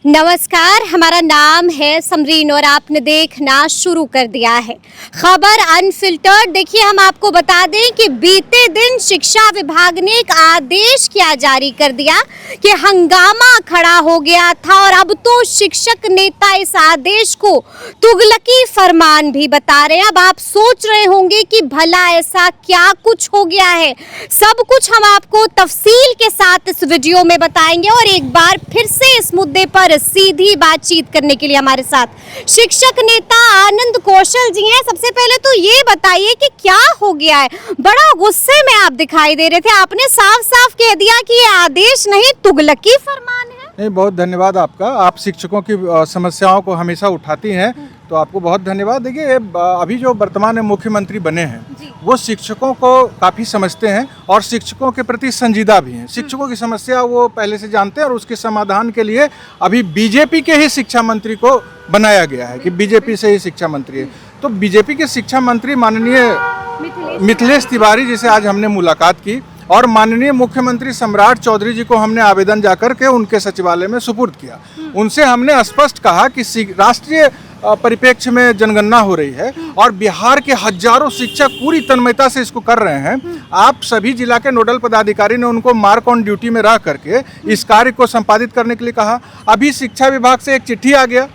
नमस्कार, हमारा नाम है समरीन और आपने देखना शुरू कर दिया है खबर अनफिल्टर्ड। देखिए, हम आपको बता दें कि बीते दिन शिक्षा विभाग ने एक आदेश क्या जारी कर दिया कि हंगामा खड़ा हो गया था और अब तो शिक्षक नेता इस आदेश को तुगलकी फरमान भी बता रहे हैं। अब आप सोच रहे होंगे कि भला ऐसा क्या कुछ हो गया है। सब कुछ हम आपको तफसील के साथ इस वीडियो में बताएंगे और एक बार फिर से इस मुद्दे पर सीधी बातचीत करने के लिए हमारे साथ शिक्षक नेता आनंद कौशल जी हैं। सबसे पहले तो ये बताइए कि क्या हो गया है। बड़ा गुस्से में आप दिखाई दे रहे थे, आपने साफ साफ कह दिया कि ये आदेश नहीं तुगलकी फरमान है। नहीं, बहुत धन्यवाद आपका। आप शिक्षकों की समस्याओं को हमेशा उठाती हैं, तो आपको बहुत धन्यवाद। देखिए, अभी जो वर्तमान में मुख्यमंत्री बने हैं वो शिक्षकों को काफ़ी समझते हैं और शिक्षकों के प्रति संजीदा भी हैं। शिक्षकों की समस्या वो पहले से जानते हैं और उसके समाधान के लिए अभी बीजेपी के ही शिक्षा मंत्री को बनाया गया है कि बीजेपी से ही शिक्षा मंत्री है। तो बीजेपी के शिक्षा मंत्री माननीय मिथिलेश तिवारी जी से आज हमने मुलाकात की और माननीय मुख्यमंत्री सम्राट चौधरी जी को हमने आवेदन जाकर के उनके सचिवालय में सुपुर्द किया। उनसे हमने स्पष्ट कहा कि राष्ट्रीय परिप्रेक्ष्य में जनगणना हो रही है और बिहार के हजारों शिक्षक पूरी तन्मयता से इसको कर रहे हैं। आप सभी जिला के नोडल पदाधिकारी ने उनको मार्क ऑन ड्यूटी में रह करके इस कार्य को संपादित करने के लिए कहा। अभी शिक्षा विभाग से एक चिट्ठी आ गया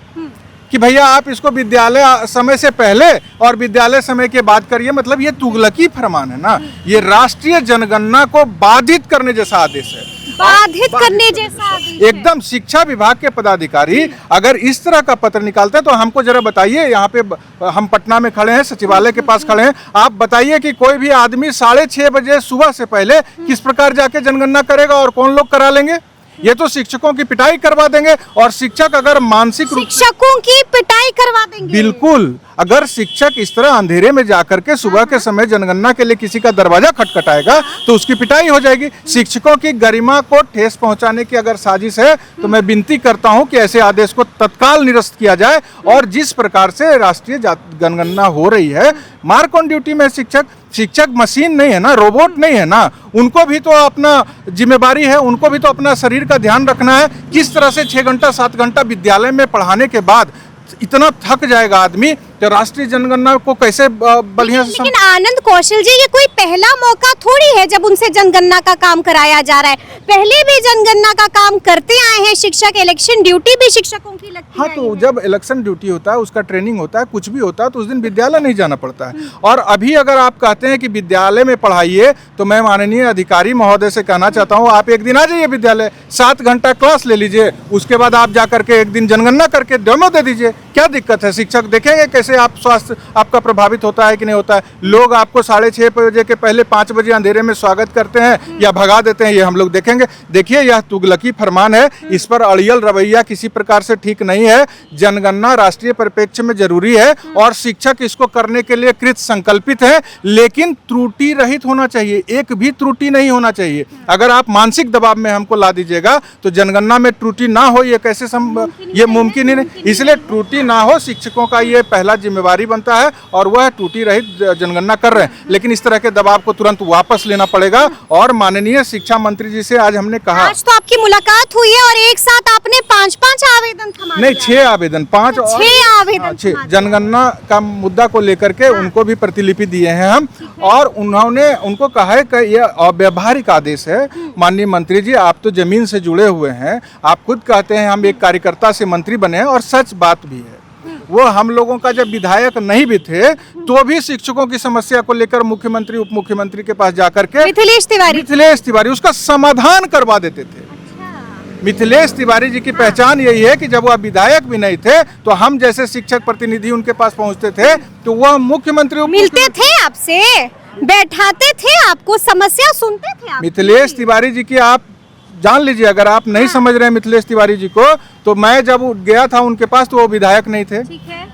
कि भैया आप इसको विद्यालय समय से पहले और विद्यालय समय के बाद करिए। मतलब ये तुगलकी फरमान है ना, ये राष्ट्रीय जनगणना को बाधित करने जैसा आदेश है। बाधित करने जैसा आदेश एकदम। शिक्षा विभाग के पदाधिकारी अगर इस तरह का पत्र निकालते हैं तो हमको जरा बताइए। यहाँ पे हम पटना में खड़े हैं, सचिवालय के पास खड़े हैं, आप बताइए कि कोई भी आदमी 6:30 बजे सुबह से पहले किस प्रकार जाके जनगणना करेगा और कौन लोग करा लेंगे। ये तो शिक्षकों की पिटाई करवा देंगे और शिक्षक अगर मानसिक रूप शिक्षकों की पिटाई करवा देंगे। बिल्कुल। अगर शिक्षक इस तरह अंधेरे में जाकर के सुबह के समय जनगणना के लिए किसी का दरवाजा खटखटाएगा तो उसकी पिटाई हो जाएगी। शिक्षकों की गरिमा को ठेस पहुंचाने की अगर साजिश है तो मैं विनती करता हूं कि ऐसे आदेश को तत्काल निरस्त किया जाए। और जिस प्रकार से राष्ट्रीय जनगणना हो रही है, मार्क ऑन ड्यूटी में शिक्षक मशीन नहीं है ना, रोबोट नहीं है ना, उनको भी तो अपना जिम्मेदारी है, उनको भी तो अपना शरीर का ध्यान रखना है। किस तरह से 6 घंटा 7 घंटा विद्यालय में पढ़ाने के बाद इतना थक जाएगा आदमी, तो राष्ट्रीय जनगणना को कैसे बढ़िया से। लेकिन आनंद कौशल जी, ये कोई पहला मौका थोड़ी है जब उनसे जनगणना का काम कराया जा रहा है। पहले भी जनगणना का काम करते आए हैं शिक्षक। इलेक्शन ड्यूटी भी शिक्षकों की लगती है। हाँ, तो जब इलेक्शन ड्यूटी होता है, उसका ट्रेनिंग होता है, कुछ भी होता है, तो उस दिन विद्यालय नहीं जाना पड़ता है। और अभी अगर आप कहते हैं कि विद्यालय में पढ़ाइए, तो मैं माननीय अधिकारी महोदय से कहना चाहता हूँ, आप एक दिन आ जाइए विद्यालय, 7 घंटा क्लास ले लीजिए, उसके बाद आप जा करके एक दिन जनगणना करके डेमो दे दीजिए। क्या दिक्कत है? शिक्षक देखेंगे कैसे आप स्वास्थ्य आपका प्रभावित होता है कि नहीं होता है। लोग आपको 6:30 बजे के पहले 5 बजे अंधेरे में स्वागत करते हैं या भगा देते हैं, ये हम लोग देखेंगे। देखिए, यह तुगलकी फरमान है, इस पर अड़ियल रवैया किसी प्रकार से ठीक नहीं है। जनगणना राष्ट्रीय परिप्रेक्ष्य में जरूरी है और शिक्षक इसको करने के लिए कृत संकल्पित है, लेकिन त्रुटि रहित होना चाहिए, एक भी त्रुटि नहीं होना चाहिए। अगर आप मानसिक दबाव में हमको ला दीजिएगा तो जनगणना में त्रुटि ना हो, ये कैसे ये मुमकिन ही नहीं। इसलिए त्रुटि ना हो, शिक्षकों का ये पहला जिम्मेवारी बनता है और वह त्रुटि रहित जनगणना कर रहे हैं। लेकिन इस तरह के दबाव को तुरंत वापस लेना पड़ेगा। और माननीय शिक्षा मंत्री जी से आज हमने कहा, आज तो आपकी मुलाकात हुई है और एक साथ आपने 5-5 आवेदन थमा नहीं 6 आवेदन, 5 और 6 आवेदन 6 जनगणना का मुद्दा को लेकर के उनको भी प्रतिलिपि दिए हैं हम। और उन्होंने उनको कहा है कि यह अव्यावहारिक आदेश है। माननीय मंत्री जी, आप तो जमीन से जुड़े हुए हैं, आप खुद कहते हैं हम एक कार्यकर्ता से मंत्री बने हैं, और सच बात भी है। वो हम लोगों का जब विधायक नहीं भी थे तो भी शिक्षकों की समस्या को लेकर मुख्यमंत्री उप मुख्यमंत्री के पास जाकर के मिथिलेश तिवारी उसका समाधान करवा देते थे। मिथिलेश तिवारी जी की पहचान यही है कि जब वह विधायक भी नहीं थे तो हम जैसे शिक्षक प्रतिनिधि उनके पास पहुंचते थे तो वह मुख्यमंत्री मिलते थे, आपसे बैठाते थे, आपको समस्या सुनते थे। मिथिलेश तिवारी जी की आप जान लीजिए, अगर आप नहीं समझ रहे हैं मिथिलेश तिवारी जी को, तो मैं जब गया था उनके पास तो वो विधायक नहीं थे।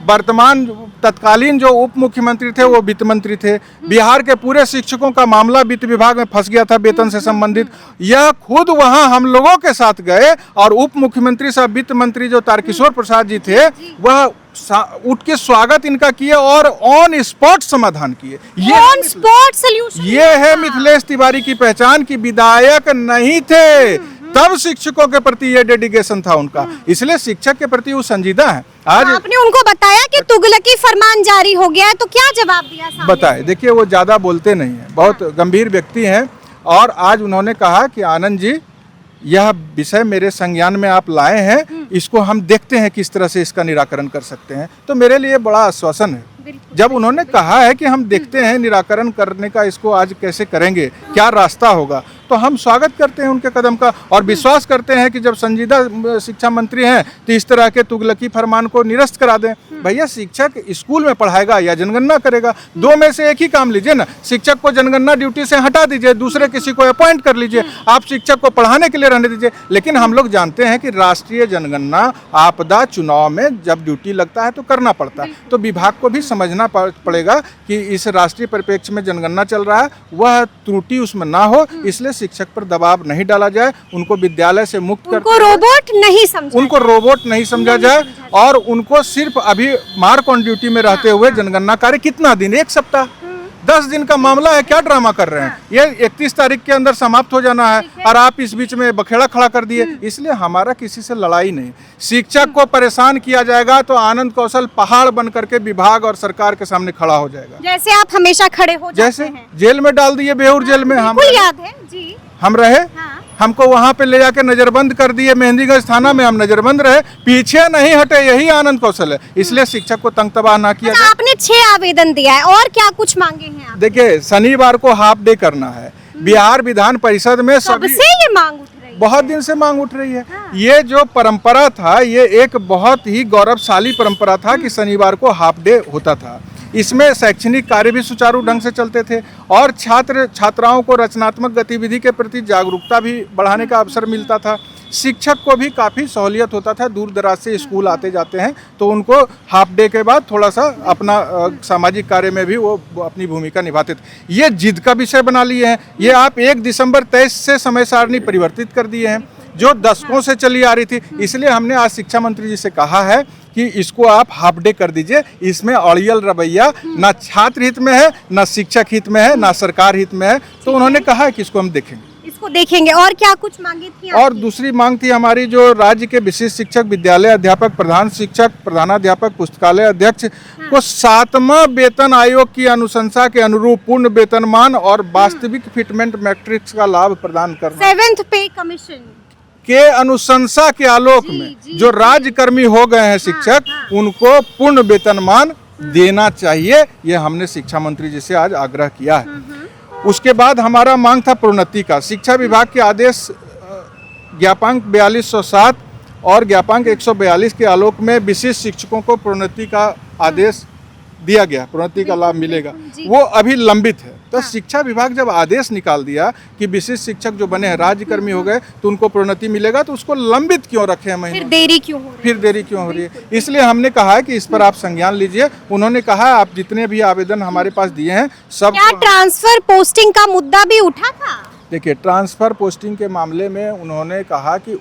वर्तमान तत्कालीन जो उप मुख्यमंत्री थे वो वित्त मंत्री थे। बिहार के पूरे शिक्षकों का मामला वित्त विभाग में फंस गया था, वेतन से संबंधित। यह खुद वहां हम लोगों के साथ गए और उप मुख्यमंत्री साहब वित्त मंत्री जो तारकिशोर प्रसाद जी थे वह उठ के स्वागत इनका किए और ऑन स्पॉट समाधान किए। On spot solution. ये है मिथिलेश तिवारी की पहचान, की विधायक नहीं थे, तब शिक्षकों के प्रति ये डेडिकेशन था उनका, इसलिए शिक्षक के प्रति वो संजीदा है। आज आपने उनको बताया कि तुगलकी फरमान जारी हो गया है, तो क्या जवाब दिया सामने? बताए, देखिए वो ज़्यादा बोलते नहीं हैं, बहुत गंभीर व्यक्ति हैं। और आज उन्होंने कहा कि आनंद जी, यह विषय मेरे संज्ञान में आप लाए हैं, इसको हम देखते हैं किस तरह से इसका निराकरण कर सकते हैं। तो मेरे लिए बड़ा आश्वासन है जब उन्होंने कहा है कि हम देखते हैं निराकरण करने का, इसको आज कैसे करेंगे, क्या रास्ता होगा, तो हम स्वागत करते हैं उनके कदम का और विश्वास करते हैं कि जब संजीदा शिक्षा मंत्री हैं तो इस तरह के तुगलकी फरमान को निरस्त करा दें। भैया, शिक्षक स्कूल में पढ़ाएगा या जनगणना करेगा, दो में से एक ही काम लीजिए ना। शिक्षक को जनगणना ड्यूटी से हटा दीजिए, दूसरे किसी को अपॉइंट कर लीजिए, आप शिक्षक को पढ़ाने के लिए रहने दीजिए। लेकिन हम लोग जानते हैं कि राष्ट्रीय जनगणना आपदा चुनाव में जब ड्यूटी लगता है तो करना पड़ता है, तो विभाग को भी समझना पड़ेगा कि इस राष्ट्रीय परिप्रेक्ष्य में जनगणना चल रहा है, वह त्रुटि उसमें ना हो, इसलिए शिक्षक पर दबाव नहीं डाला जाए, उनको विद्यालय से मुक्त कर, उनको रोबोट नहीं समझा जाए और उनको सिर्फ अभी मार्क ऑन ड्यूटी में रहते हुए जनगणना कार्य कितना दिन, 1 सप्ताह 10 दिन का मामला है, क्या ड्रामा कर रहे हैं। ये 31 तारीख के अंदर समाप्त हो जाना है और आप इस बीच में बखेड़ा खड़ा कर दिए। इसलिए हमारा किसी से लड़ाई नहीं, शिक्षक को परेशान किया जाएगा तो आनंद कौशल पहाड़ बन करके विभाग और सरकार के सामने खड़ा हो जाएगा, जैसे आप हमेशा खड़े हो जाते जैसे हैं। जेल में डाल दिए, बेऊर जेल में हम याद है जी, हम रहे, हमको वहाँ पे ले जाके नजरबंद कर दिए, मेहंदीगंज थाना में हम नजरबंद रहे, पीछे नहीं हटे, यही आनंद कौशल है। इसलिए शिक्षक को तंग तबाह ना किया जाए। आपने 6 आवेदन दिया है और क्या कुछ मांगे हैं आप? देखिए, शनिवार को हाफ डे करना है। बिहार विधान परिषद में सबसे ये मांग उठ रही है, बहुत दिन से मांग उठ रही है। ये जो परंपरा था, ये एक बहुत ही गौरवशाली परंपरा था कि शनिवार को हाफ डे होता था। इसमें शैक्षणिक कार्य भी सुचारू ढंग से चलते थे और छात्र छात्राओं को रचनात्मक गतिविधि के प्रति जागरूकता भी बढ़ाने का अवसर मिलता था। शिक्षक को भी काफ़ी सहूलियत होता था, दूर दराज से स्कूल आते जाते हैं तो उनको हाफ डे के बाद थोड़ा सा अपना सामाजिक कार्य में भी वो अपनी भूमिका निभाते थे। ये जिद का विषय बना लिए हैं। ये आप 1 दिसंबर 23 से समय सारणी परिवर्तित कर दिए हैं, जो दशकों से चली आ रही थी। इसलिए हमने आज शिक्षा मंत्री जी से कहा है कि इसको आप हाफ डे कर दीजिए। इसमें अड़ियल रवैया ना छात्र हित में है, ना शिक्षक हित में है, ना सरकार हित में है। तो उन्होंने कहा है कि इसको हम देखेंगे। और क्या कुछ मांगी थी और दूसरी मांग थी हमारी, जो राज्य के विशिष्ट शिक्षक, विद्यालय अध्यापक, प्रधान शिक्षक, प्रधानाध्यापक, पुस्तकालय अध्यक्ष को 7वां वेतन आयोग की अनुशंसा के अनुरूप पूर्ण वेतनमान और वास्तविक फिटमेंट मैट्रिक्स का लाभ प्रदान करना। 7th पे कमीशन के अनुशंसा के आलोक में जो राज्यकर्मी हो गए हैं शिक्षक, उनको पूर्ण वेतनमान देना चाहिए। ये हमने शिक्षा मंत्री जी से आज आग्रह किया है। उसके बाद हमारा मांग था प्रोन्नति का। शिक्षा विभाग के आदेश ज्ञापांक 4207 और ज्ञापांक 142 के आलोक में विशिष्ट शिक्षकों को प्रोन्नति का आदेश दिया गया, प्रोन्नति का लाभ मिलेगा, वो अभी लंबित है। तो शिक्षा विभाग जब आदेश निकाल दिया कि विशिष्ट शिक्षक जो बने हैं राज्यकर्मी हो गए तो उनको प्रोन्नति मिलेगा, तो उसको लंबित क्यों रखे हैं महीने? फिर देरी क्यों हो रही है? इसलिए हमने कहा है कि इस पर आप संज्ञान लीजिए। उन्होंने कहा आप जितने भी आवेदन हमारे पास दिए हैं सब। क्या ट्रांसफर पोस्टिंग का मुद्दा भी उठा था? देखिए, ट्रांसफर पोस्टिंग के मामले में उन्होंने कहा कि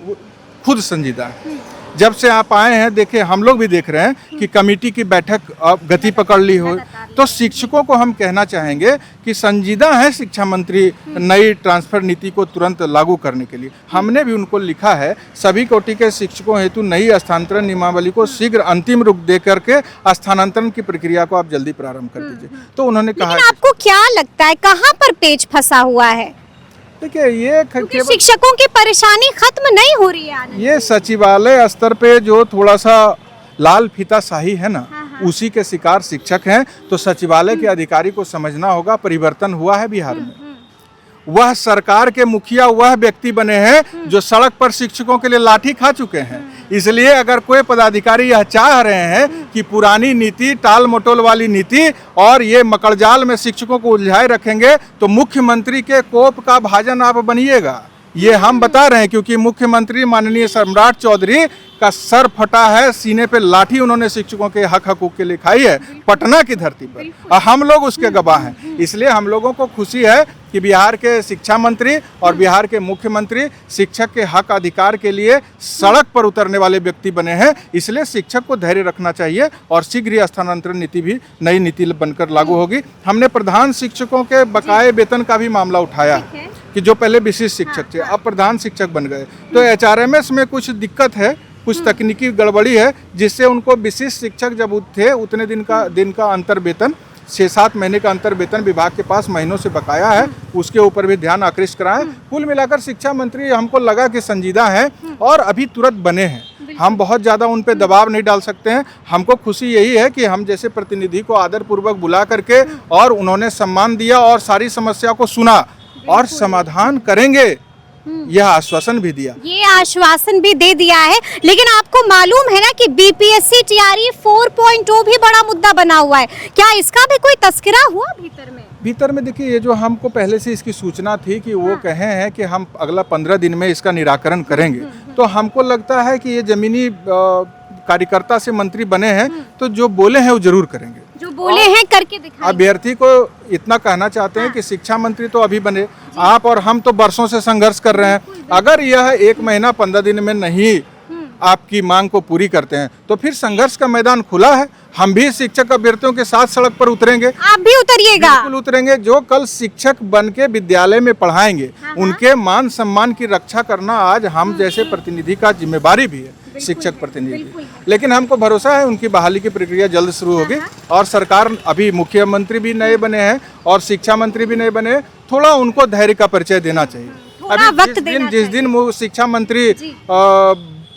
खुद संजीदा है। जब से आप आए हैं, देखिए हम लोग भी देख रहे हैं कि कमेटी की बैठक अब गति पकड़ ली हो, तो शिक्षकों को हम कहना चाहेंगे कि संजीदा है शिक्षा मंत्री नई ट्रांसफर नीति को तुरंत लागू करने के लिए। हमने भी उनको लिखा है, सभी कोटि के शिक्षकों हेतु नई स्थानांतरण नियमावली को शीघ्र अंतिम रूप दे करके स्थानांतरण की प्रक्रिया को आप जल्दी प्रारंभ कर दीजिए। तो उन्होंने कहा। आपको क्या लगता है कहाँ पर पेच फंसा हुआ है? देखिए, ये शिक्षकों की परेशानी खत्म नहीं हो रही है। ये सचिवालय स्तर पे जो थोड़ा सा लाल फीता शाही है ना, उसी के शिकार शिक्षक हैं। तो सचिवालय के अधिकारी को समझना होगा, परिवर्तन हुआ है बिहार में। वह सरकार के मुखिया वह व्यक्ति बने हैं जो सड़क पर शिक्षकों के लिए लाठी खा चुके हैं। इसलिए अगर कोई पदाधिकारी यह चाह रहे हैं कि पुरानी नीति, टाल मटोल वाली नीति और ये मकड़जाल में शिक्षकों को उलझाए रखेंगे, तो मुख्यमंत्री के कोप का भाजन आप बनिएगा। ये हम बता रहे हैं क्योंकि मुख्यमंत्री माननीय सम्राट चौधरी का सर फटा है, सीने पे लाठी उन्होंने शिक्षकों के हक हकूक के लिए खाई है पटना की धरती पर, और हम लोग उसके गवाह हैं। इसलिए हम लोगों को खुशी है कि बिहार के शिक्षा मंत्री और बिहार के मुख्यमंत्री शिक्षक के हक अधिकार के लिए सड़क पर उतरने वाले व्यक्ति बने हैं। इसलिए शिक्षक को धैर्य रखना चाहिए और शीघ्र ही स्थानांतरण नीति भी नई नीति बनकर लागू होगी। हमने प्रधान शिक्षकों के बकाये वेतन का भी मामला उठाया कि जो पहले विशिष्ट शिक्षक थे अब प्रधान शिक्षक बन गए। तो HRMS में कुछ दिक्कत है, कुछ तकनीकी गड़बड़ी है, जिससे उनको विशिष्ट शिक्षक जब थे उतने दिन का अंतर वेतन 6-7 महीने का अंतर वेतन विभाग के पास महीनों से बकाया है, उसके ऊपर भी ध्यान आकृष्ट कराएं। कुल मिलाकर शिक्षा मंत्री हमको लगा कि संजीदा हैं और अभी तुरंत बने हैं। हम बहुत ज़्यादा उन पे दबाव नहीं डाल सकते हैं। हमको खुशी यही है कि हम जैसे प्रतिनिधि को आदरपूर्वक बुला करके और उन्होंने सम्मान दिया और सारी समस्या को सुना और समाधान करेंगे यह आश्वासन भी दिया। ये आश्वासन भी दे दिया है, लेकिन आपको मालूम है ना कि BPSC TRE 4.0 भी बड़ा मुद्दा बना हुआ है। क्या इसका भी कोई तस्करा हुआ भीतर में? देखिए, ये जो हमको पहले से इसकी सूचना थी कि वो कहे हैं कि हम अगला 15 दिन में इसका निराकरण करेंगे, तो हमको लगता है कि ये जमीनी कार्यकर्ता से मंत्री बने हैं, तो जो बोले हैं वो जरूर करेंगे, जो बोले हैं करके दिखाएंगे। अभ्यर्थी को इतना कहना चाहते हैं कि शिक्षा मंत्री तो अभी बने, आप और हम तो बरसों से संघर्ष कर रहे हैं। अगर यह 1 महीना 15 दिन में नहीं आपकी मांग को पूरी करते हैं तो फिर संघर्ष का मैदान खुला है। हम भी शिक्षक अभ्यर्थियों के साथ सड़क पर उतरेंगे। आप भी उतरिएगा? बिल्कुल उतरेंगे। जो कल शिक्षक बन के विद्यालय में पढ़ाएंगे, उनके मान सम्मान की रक्षा करना आज हम जैसे प्रतिनिधि का जिम्मेदारी भी है, शिक्षक प्रतिनिधि। लेकिन हमको भरोसा है उनकी बहाली की प्रक्रिया जल्द शुरू होगी और सरकार, अभी मुख्यमंत्री भी नए बने हैं और शिक्षा मंत्री भी नए बने हैं, थोड़ा उनको धैर्य का परिचय देना चाहिए। अभी जिस दिन शिक्षा मंत्री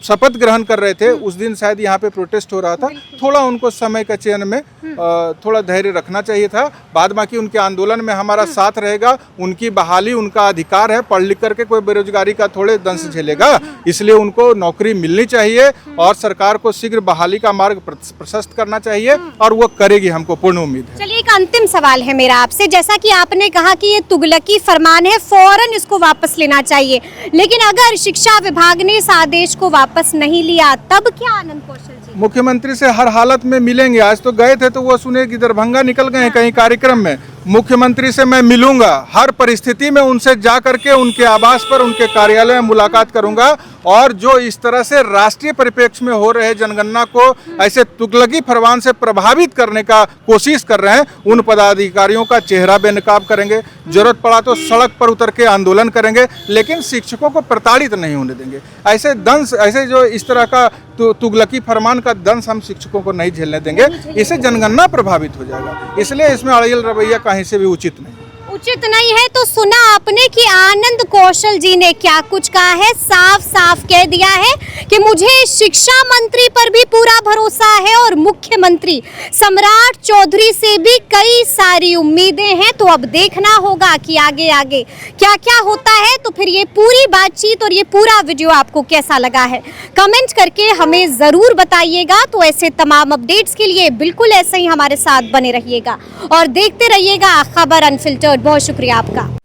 शपथ ग्रहण कर रहे थे उस दिन शायद यहाँ पे प्रोटेस्ट हो रहा था, थोड़ा उनको समय का चयन में थोड़ा धैर्य रखना चाहिए था। बाद बाकी उनके आंदोलन में हमारा साथ रहेगा, उनकी बहाली उनका अधिकार है। पढ़ लिख करके कोई बेरोजगारी का थोड़े दंश झेलेगा, इसलिए उनको नौकरी मिलनी चाहिए और सरकार को शीघ्र बहाली का मार्ग प्रशस्त करना चाहिए और वो करेगी, हमको पूर्ण उम्मीद है। चलिए, एक अंतिम सवाल है मेरा आपसे। जैसा कि आपने कहा कि ये तुगलकी फरमान है, फौरन इसको वापस लेना चाहिए, लेकिन अगर शिक्षा विभाग ने इस आदेश को वापस नहीं लिया तब क्या आनंद कौशल जी? मुख्यमंत्री से हर हालत में मिलेंगे। आज तो गए थे तो वो सुने कि दरभंगा निकल गए हैं कहीं कार्यक्रम में। मुख्यमंत्री से मैं मिलूंगा, हर परिस्थिति में उनसे जा करके उनके आवास पर, उनके कार्यालय में मुलाकात करूंगा और जो इस तरह से राष्ट्रीय परिप्रेक्ष्य में हो रहे जनगणना को ऐसे तुगलकी फरमान से प्रभावित करने का कोशिश कर रहे हैं, उन पदाधिकारियों का चेहरा बेनकाब करेंगे। जरूरत पड़ा तो सड़क पर उतर के आंदोलन करेंगे, लेकिन शिक्षकों को प्रताड़ित नहीं होने देंगे। ऐसे दंश, ऐसे जो इस तरह का तुगलकी फरमान का दंश हम शिक्षकों को नहीं झेलने देंगे। इससे जनगणना प्रभावित हो जाएगा, इसलिए इसमें अड़ियल रवैया कहीं से भी उचित नहीं है। तो सुना आपने कि आनंद कौशल जी ने क्या कुछ कहा है। साफ साफ कह दिया है कि मुझे शिक्षा मंत्री पर भी पूरा भरोसा है और मुख्यमंत्री सम्राट चौधरी से भी कई सारी उम्मीदें हैं। तो अब देखना होगा कि आगे आगे क्या क्या होता है। तो फिर ये पूरी बातचीत और ये पूरा वीडियो आपको कैसा लगा है, कमेंट करके हमें ज़रूर बताइएगा। तो ऐसे तमाम अपडेट्स के लिए बिल्कुल ऐसे ही हमारे साथ बने रहिएगा और देखते रहिएगा खबर अनफिल्टर्ड। बहुत शुक्रिया आपका।